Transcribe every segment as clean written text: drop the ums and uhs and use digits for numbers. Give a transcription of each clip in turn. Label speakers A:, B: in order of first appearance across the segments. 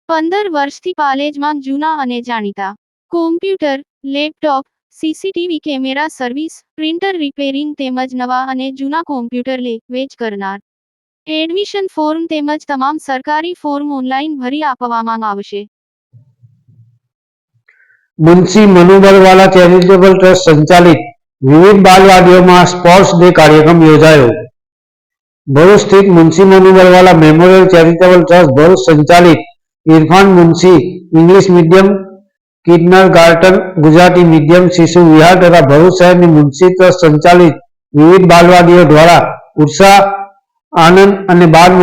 A: 15 વર્ષથી પાલેજમાં જૂના અને જાણીતા computer, laptop, CCTV camera service, printer repairing તેમજ નવા અને જૂના કોમ્પ્યુટર લે-વેચ કરનાર. એડમિશન ફોર્મ તેમજ તમામ સરકારી ફોર્મ ઓનલાઈન ભરી આપવામાં આવશે.
B: મુનશી મનુબરવાલા ચેરિટેબલ ટ્રસ્ટ સંચાલિત વિવિધ બાલવાડીઓમાં સ્પોર્ટ્સ ડે કાર્યક્રમ યોજાયો. ભરૂચ સ્થિત Munshi Manubarwala memorial charitable trust Bharuch સંચાલિત Irfan Munshi English medium kindergarten Gujarati medium Shishu Vihar તથા ભરૂચ શહેરની મુનશી ટ્રસ્ટ સંચાલિત વિવિધ બાલવાડીઓ દ્વારા ઉત્સાહ, આનંદ અને બાળ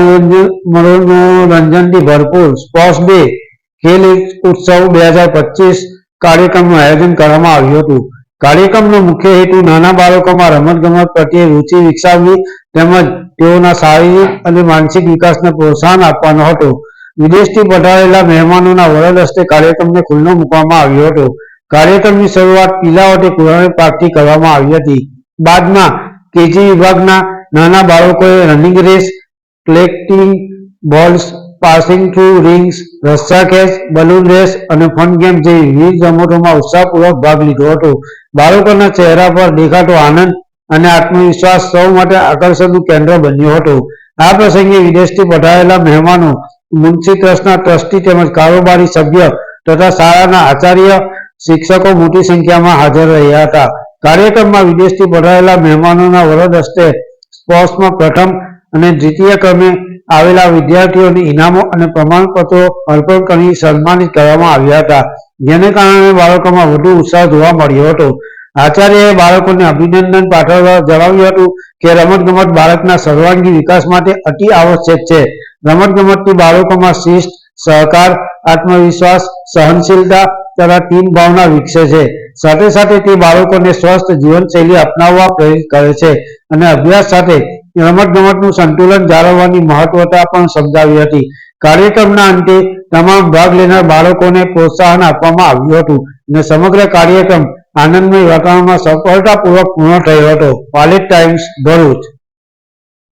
B: મનોરંજનથી ભરપૂર સ્પોર્ટ્સ ડે ખેલ ઉત્સવ 2025 કાર્યક્રમનું આયોજન કરવામાં આવ્યું હતું. કાર્યક્રમનો મુખ્ય હેતુ નાના બાળકોમાં રમતગમત પ્રત્યે રુચિ વિકસાવવી તેમજ તેઓના શારીરિક અને માનસિક વિકાસને પ્રોત્સાહન આપવાનો હતો. વિદેશથી પધારેલા મહેમાનોના વરદ હસ્તે કાર્યક્રમને ખુલ્લો મૂકવામાં આવ્યો હતો. કાર્યક્રમની શરૂઆત તિલાવતે કુરાન પાઠથી કરવામાં આવી હતી. બાદમાં કેજી વિભાગના નાના બાળકોએ running race, collecting balls, passing through rings, રસ્સા ખેંચ, બલૂન રેસ અને ફન ગેમ જેવી વિવિધ રમતોમાં ઉત્સાહપૂર્વક ભાગ લીધો હતો. બાળકોના ચહેરા પર દેખાતો આનંદ અને આત્મવિશ્વાસ સૌ માટે આકર્ષણનું કેન્દ્ર બન્યો હતો. આ પ્રસંગે વિદેશથી પધારેલા મહેમાનો, મુનશી ટ્રસ્ટના ટ્રસ્ટી તેમજ કારોબારી સભ્ય તથા શાળાના આચાર્ય, શિક્ષકો મોટી સંખ્યામાં હાજર રહ્યા હતા. કાર્યક્રમમાં વિદેશથી પધારેલા મહેમાનોના વરદ હસ્તે સ્પોર્ટ્સમાં પ્રથમ અને દ્વિતીય ક્રમે આવેલા વિદ્યાર્થીઓને ઇનામો અને પ્રમાણપત્રો અર્પણ કરી સન્માનિત કરવામાં આવ્યા હતા, જેને કારણે બાળકોમાં વધુ ઉત્સાહ જોવા મળ્યો હતો. આચાર્યએ બાળકોને અભિનંદન પાઠવવા જણાવ્યું હતું કે રમતગમત બાળકના સર્વાંગી વિકાસ માટે અતિ આવશ્યક છે. રમતગમતથી બાળકોમાં શિસ્ત, સહકાર, આત્મવિશ્વાસ, સહનશીલતા તથા ટીમ ભાવના વિકસે છે. સાથે સાથે તે બાળકોને સ્વસ્થ જીવનશૈલી અપનાવવા પ્રેરિત કરે છે અને અભ્યાસ સાથે રમતગમતનું સંતુલન જાળવવાની મહત્વતા પણ સમજાવી હતી. કાર્યક્રમના અંતે તમામ ભાગ લેનાર બાળકોને પ્રોત્સાહન આપવામાં આવ્યું હતું અને સમગ્ર કાર્યક્રમ આનંદમય વાતાવરણમાં સફળતાપૂર્વક પૂર્ણ થયો હતો. પાલેજ ટાઈમ્સ, ભરૂચ.